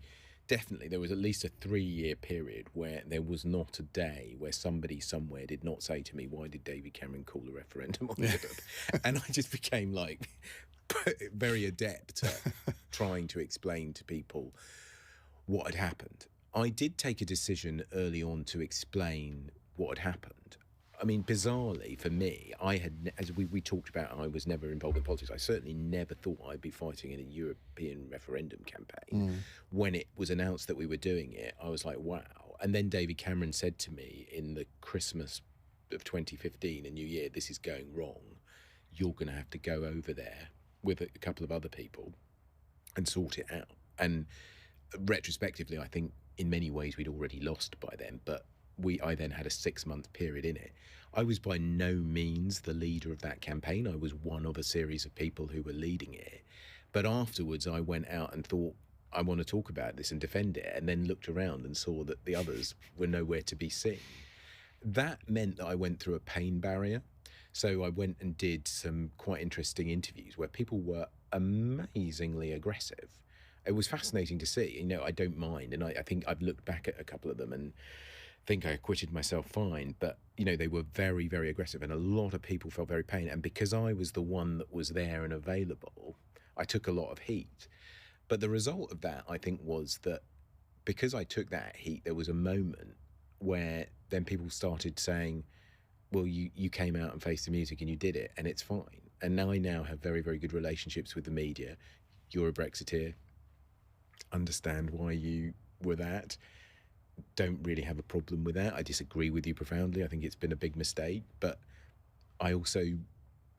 definitely there was at least a 3-year period where there was not a day where somebody somewhere did not say to me, why did David Cameron call a referendum on Europe? And I just became like very adept at trying to explain to people what had happened. I did take a decision early on to explain what had happened. I mean, bizarrely for me, as we talked about, I was never involved in politics. I certainly never thought I'd be fighting in a European referendum campaign. When it was announced that we were doing it, I was like, wow. And then David Cameron said to me in the Christmas of 2015, a New Year, this is going wrong. You're going to have to go over there with a couple of other people and sort it out. And retrospectively, I think in many ways we'd already lost by then, but I then had a 6-month period in it. I was by no means the leader of that campaign. I was one of a series of people who were leading it. But afterwards, I went out and thought, I want to talk about this and defend it, and then looked around and saw that the others were nowhere to be seen. That meant that I went through a pain barrier. So I went and did some quite interesting interviews where people were amazingly aggressive. It was fascinating to see. I don't mind. And I think I've looked back at a couple of them and think I acquitted myself fine, but they were very, very aggressive, and a lot of people felt very pain. And because I was the one that was there and available, I took a lot of heat. But the result of that, I think, was that because I took that heat, there was a moment where then people started saying, well, you came out and faced the music and you did it, and it's fine. And I now have very, very good relationships with the media. You're a Brexiteer. Understand why you were that. Don't really have a problem with that. I disagree with you profoundly. I think it's been a big mistake, but I also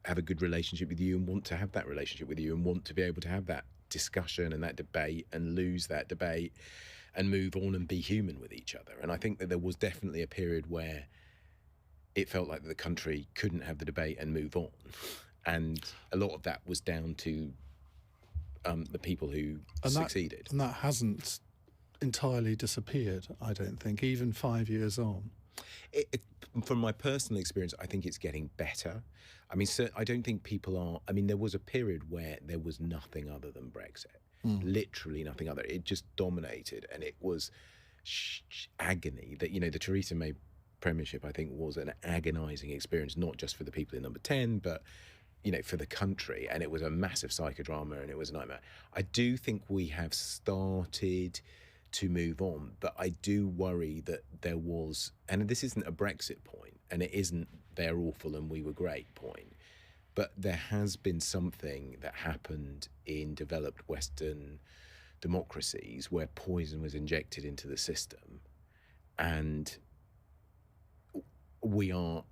have a good relationship with you and want to have that relationship with you and want to be able to have that discussion and that debate and lose that debate and move on and be human with each other. And I think that there was definitely a period where it felt like the country couldn't have the debate and move on. And a lot of that was down to the people who succeeded. And that hasn't entirely disappeared, I don't think, even 5 years on. From my personal experience, I think it's getting better. I mean, I don't think people are. I mean, there was a period where there was nothing other than Brexit, literally nothing other. It just dominated, and it was agony. That the Theresa May premiership, I think, was an agonising experience, not just for the people in Number 10, but for the country. And it was a massive psychodrama, and it was a nightmare. I do think we have started to move on, but I do worry that there was, and this isn't a Brexit point, and it isn't they're awful and we were great point, but there has been something that happened in developed Western democracies where poison was injected into the system, and we are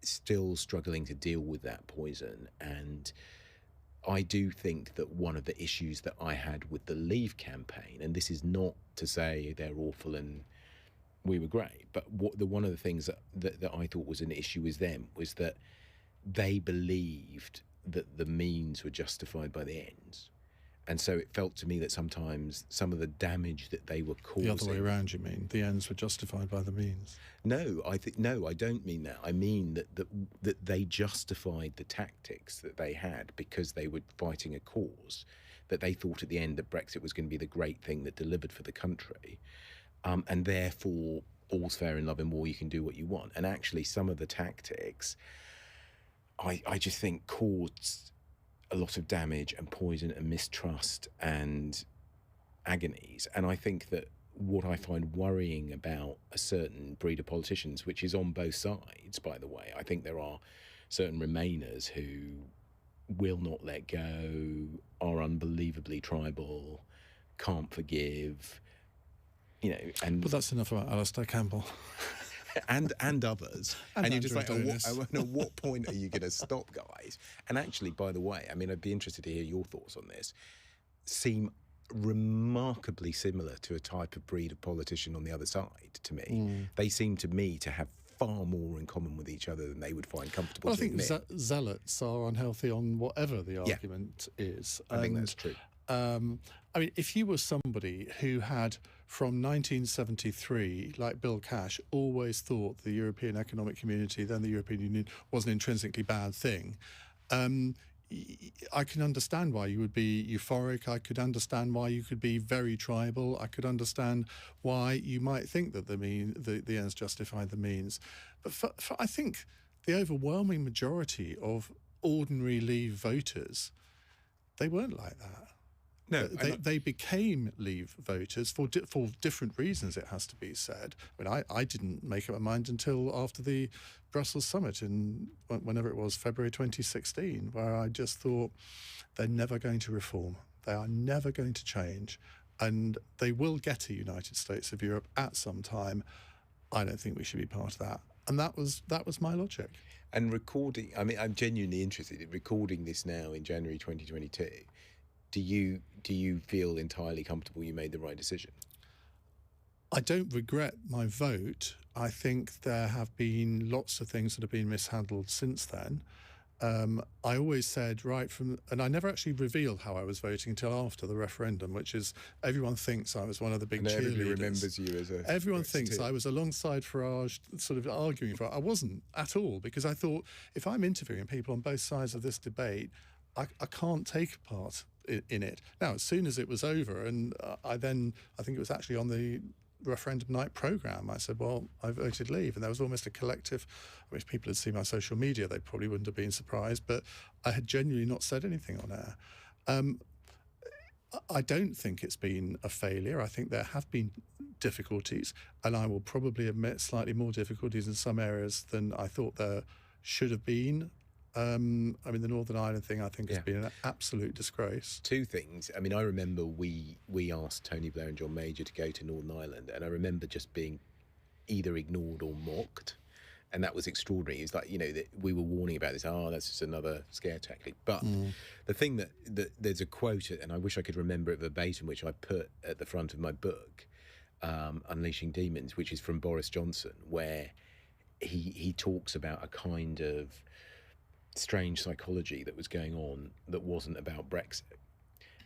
still struggling to deal with that poison. And I do think that one of the issues that I had with the Leave campaign, and this is not to say they're awful and we were great, but one of the things that I thought was an issue with them was that they believed that the means were justified by the ends. And so it felt to me that sometimes some of the damage that they were causing... The other way around, you mean? The ends were justified by the means? No, I don't mean that. I mean that they justified the tactics that they had because they were fighting a cause, that they thought at the end that Brexit was going to be the great thing that delivered for the country. And therefore, all's fair in love and war, you can do what you want. And actually, some of the tactics, I just think caused a lot of damage and poison and mistrust and agonies. And I think that what I find worrying about a certain breed of politicians, which is on both sides, by the way, I think there are certain Remainers who will not let go, are unbelievably tribal, can't forgive, And But that's enough about Alistair Campbell. and others, and you're just like, at what point are you going to stop, guys? And actually, by the way, I mean, I'd be interested to hear your thoughts on this. Seem remarkably similar to a type of breed of politician on the other side to me. They seem to me to have far more in common with each other than they would find comfortable to admit. I think zealots are unhealthy on whatever the argument is. I think that's true. I mean, if you were somebody who had, from 1973, like Bill Cash, always thought the European Economic Community, then the European Union, was an intrinsically bad thing, I can understand why you would be euphoric. I could understand why you could be very tribal. I could understand why you might think that the ends justify the means. But for I think the overwhelming majority of ordinary Leave voters, they weren't like that. No, they became Leave voters for different reasons, it has to be said. I mean, I didn't make up my mind until after the Brussels summit in, whenever it was, February 2016, where I just thought they're never going to reform. They are never going to change. And they will get a United States of Europe at some time. I don't think we should be part of that. And that was my logic. And recording, I mean, I'm genuinely interested in recording this now in January 2022. Do you feel entirely comfortable you made the right decision? I don't regret my vote. I think there have been lots of things that have been mishandled since then. I always said and I never actually revealed how I was voting until after the referendum, which is everyone thinks I was one of the big cheerleaders. Everybody remembers you as a... Everyone thinks I was alongside Farage, sort of arguing for it. I wasn't at all, because I thought if I'm interviewing people on both sides of this debate, I can't take part in it. Now, as soon as it was over, and I think it was actually on the referendum night programme, I said, well, I voted Leave, and there was almost a collective, if people had seen my social media, they probably wouldn't have been surprised, but I had genuinely not said anything on air. I don't think it's been a failure. I think there have been difficulties, and I will probably admit slightly more difficulties in some areas than I thought there should have been. I mean, the Northern Ireland thing, I think, has been an absolute disgrace. Two things. I mean, I remember we asked Tony Blair and John Major to go to Northern Ireland, and I remember just being either ignored or mocked, and that was extraordinary. It's like, that we were warning about this. That's just another scare tactic. But the thing that there's a quote, and I wish I could remember it verbatim, which I put at the front of my book, Unleashing Demons, which is from Boris Johnson, where he talks about a kind of strange psychology that was going on that wasn't about Brexit,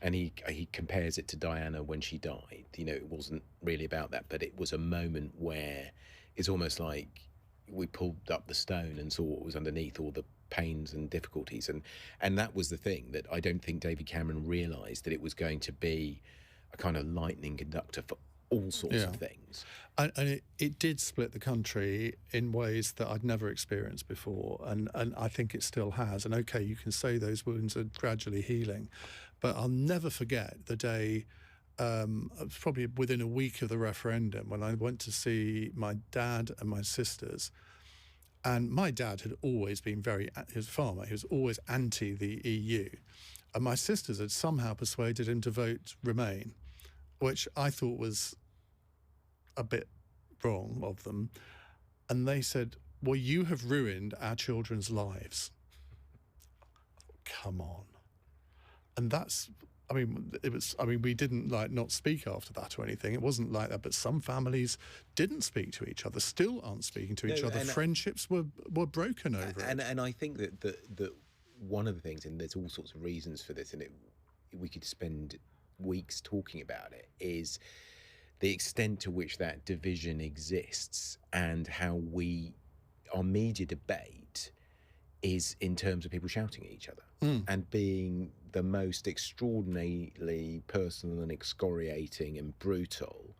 and he compares it to Diana when she died. It wasn't really about that, but it was a moment where it's almost like we pulled up the stone and saw what was underneath, all the pains and difficulties, and that was the thing that I don't think David Cameron realised, that it was going to be a kind of lightning conductor for all sorts of things. And it did split the country in ways that I'd never experienced before, and I think it still has. And okay, you can say those wounds are gradually healing, but I'll never forget the day, probably within a week of the referendum, when I went to see my dad and my sisters. And my dad had always been he was a farmer, he was always anti the EU. And my sisters had somehow persuaded him to vote Remain, which I thought was a bit wrong of them. And they said, well, you have ruined our children's lives. Come on. And that's, we didn't not speak after that or anything. It wasn't like that, but some families didn't speak to each other, still aren't speaking to each other. Friendships were broken over it. And I think that one of the things, and there's all sorts of reasons for this, and we could spend weeks talking about it, is the extent to which that division exists, and how our media debate is in terms of people shouting at each other and being the most extraordinarily personal and excoriating and brutal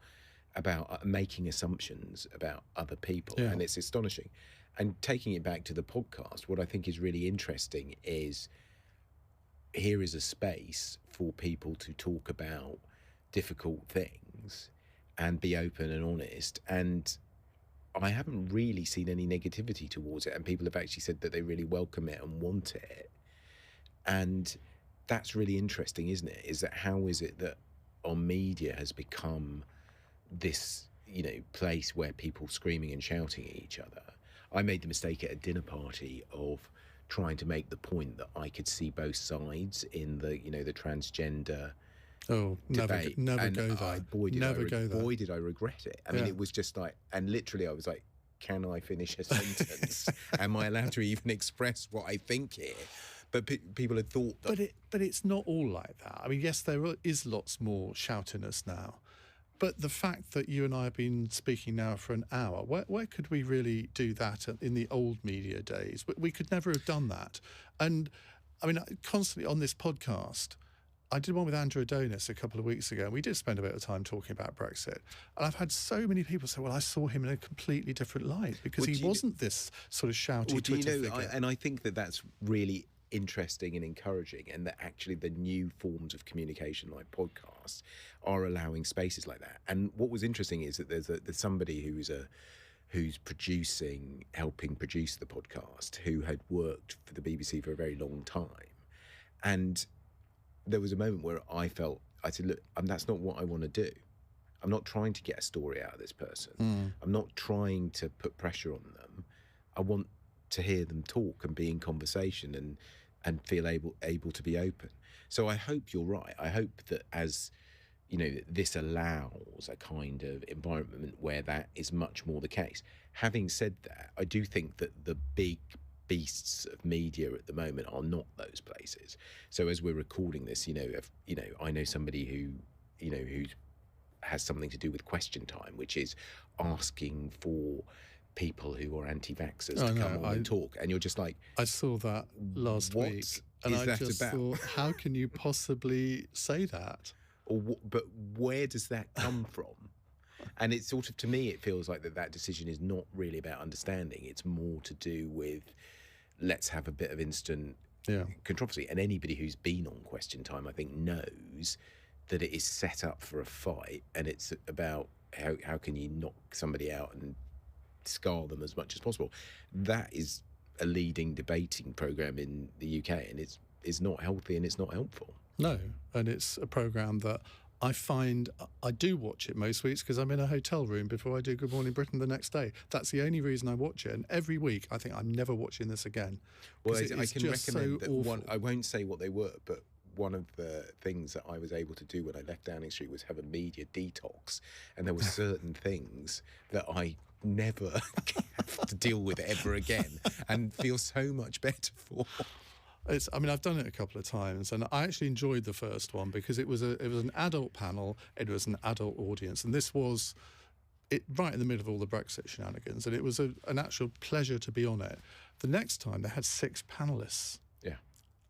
about making assumptions about other people. And it's astonishing. And taking it back to the podcast, what I think is really interesting is here is a space for people to talk about difficult things and be open and honest. And I haven't really seen any negativity towards it. And people have actually said that they really welcome it and want it. And that's really interesting, isn't it? Is that how is it that our media has become this, place where people screaming and shouting at each other. I made the mistake at a dinner party of trying to make the point that I could see both sides in the, the transgender debate. Never go there. Boy, did I regret it. I mean, it was just like, and literally I was like, can I finish a sentence? Am I allowed to even express what I think here? But people had thought that... But it's not all like that. I mean, yes, there is lots more shoutiness now. But the fact that you and I have been speaking now for an hour, where could we really do that in the old media days? We could never have done that. And, I mean, constantly on this podcast, I did one with Andrew Adonis a couple of weeks ago, and we did spend a bit of time talking about Brexit. And I've had so many people say, well, I saw him in a completely different light because he wasn't this sort of shouty Twitter figure. And I think that that's really interesting and encouraging, and that actually the new forms of communication like podcasts are allowing spaces like that. And what was interesting is that there's somebody who's helping produce the podcast, who had worked for the BBC for a very long time. And there was a moment where I said, look, that's not what I want to do. I'm not trying to get a story out of this person. I'm not trying to put pressure on them. I want to hear them talk and be in conversation and feel able to be open. So I hope you're right. I hope that, as this allows a kind of environment where that is much more the case. Having said that, I do think that the big beasts of media at the moment are not those places. So as we're recording this, I know somebody who has something to do with Question Time, which is asking for people who are anti-vaxxers to come on and talk, and you're just like, I saw that last week, and I just thought, how can you possibly say that? But where does that come from? And it's sort of, to me, it feels like that decision is not really about understanding. It's more to do with, let's have a bit of instant controversy. And anybody who's been on Question Time, I think, knows that it is set up for a fight, and it's about how can you knock somebody out and scar them as much as possible. That is a leading debating programme in the UK, and it's not healthy and it's not helpful. No, and it's a programme that I find I do watch it most weeks because I'm in a hotel room before I do Good Morning Britain the next day. That's the only reason I watch it, and every week I think I'm never watching this again. Well, I can recommend that I won't say what they were, but one of the things that I was able to do when I left Downing Street was have a media detox, and there were certain things that I never have to deal with ever again and feel so much better for. I've done it a couple of times, and I actually enjoyed the first one because it was an adult panel, it was an adult audience, and this was right in the middle of all the Brexit shenanigans, and it was an actual pleasure to be on it. The next time they had 6 panellists. Yeah.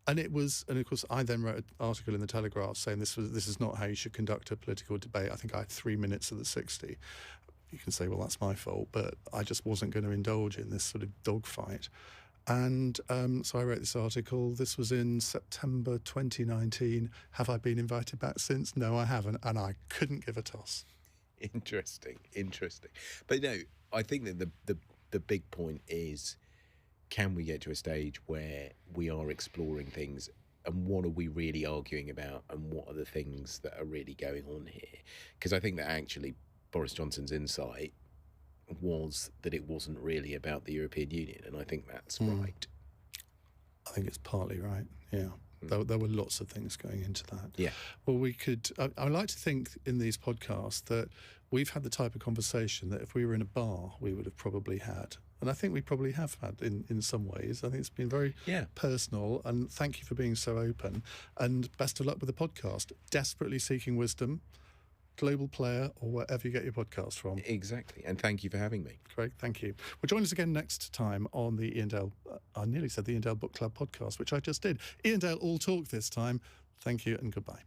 And of course, I then wrote an article in the Telegraph saying this is not how you should conduct a political debate. I think I had 3 minutes of the 60. You can say, well, that's my fault, but I just wasn't going to indulge in this sort of dogfight. And so I wrote this article. This was in September 2019. Have I been invited back since? No, I haven't, and I couldn't give a toss. Interesting. But no, I think that the big point is, can we get to a stage where we are exploring things, and what are we really arguing about, and what are the things that are really going on here? Because I think that actually Boris Johnson's insight was that it wasn't really about the European Union, and I think that's right. I think it's partly right, yeah. There were lots of things going into that. Yeah. Well, I like to think in these podcasts that we've had the type of conversation that if we were in a bar, we would have probably had. And I think we probably have had in some ways. I think it's been very personal, and thank you for being so open. And best of luck with the podcast. Desperately Seeking Wisdom, Global Player, or wherever you get your podcast from. Exactly. And thank you for having me. Great, thank you. Well, join us again next time on the Iain Dale, I nearly said the Iain Dale Book Club podcast, which I just did. Iain Dale All Talk this time. Thank you and goodbye.